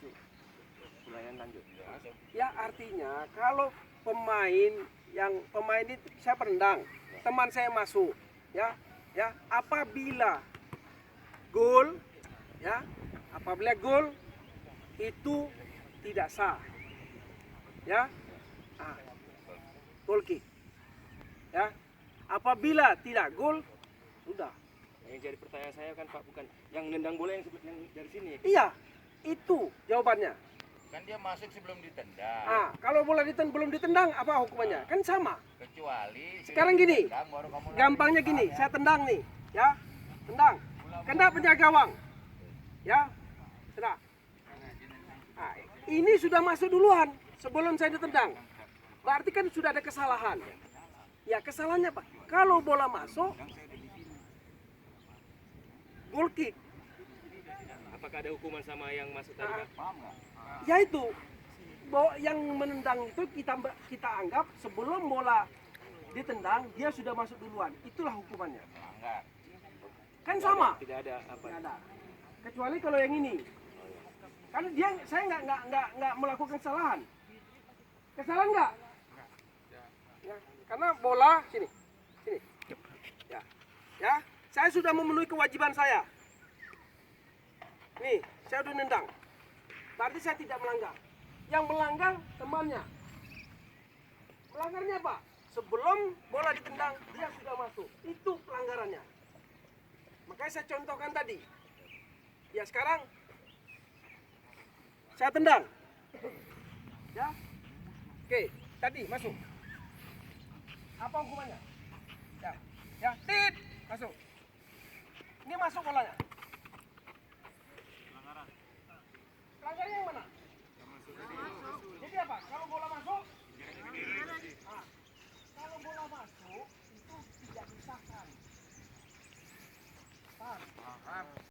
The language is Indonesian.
masuk. Pemain lanjut. Ya artinya kalau pemain itu saya pendang, teman saya masuk, ya, apabila gol, ya, itu tidak sah, ya, goal kick, ya, apabila tidak gol, sudah. Yang jadi pertanyaan saya kan Pak, bukan yang nendang bola yang dari sini. Iya, itu jawabannya. Kan dia masuk sebelum ditendang. Kalau bola belum ditendang, apa hukumannya? Kan sama. Kecuali Sekarang gini, ditendang, baru kamu gampangnya lari. gini, saya tendang nih, ya, tendang, kena penjaga gawang, ya, sudah. Ini sudah masuk duluan sebelum saya ditendang. Berarti kan sudah ada kesalahan. Ya kesalahannya apa? Kalau bola masuk, goal kick. Apakah ada hukuman sama yang masuk tadi Pak? Ya itu, yang menendang itu kita anggap sebelum bola ditendang dia sudah masuk duluan. Itulah hukumannya. Melanggar. Kan sama. Tidak ada apa? Tidak ada. Kecuali kalau yang ini. Karena saya nggak melakukan kesalahan. Kesalahan nggak? Ya, karena bola sini. Ya, saya sudah memenuhi kewajiban saya. Nih, saya udah nendang. Berarti saya tidak melanggar. Yang melanggar temannya. Melanggarnya apa? Sebelum bola ditendang, dia sudah masuk. Itu pelanggarannya. Makanya saya contohkan tadi. Ya sekarang saya tendang. Ya. Oke, tadi masuk. Apa hukumannya? Ya, tit, masuk. Ini masuk bolanya.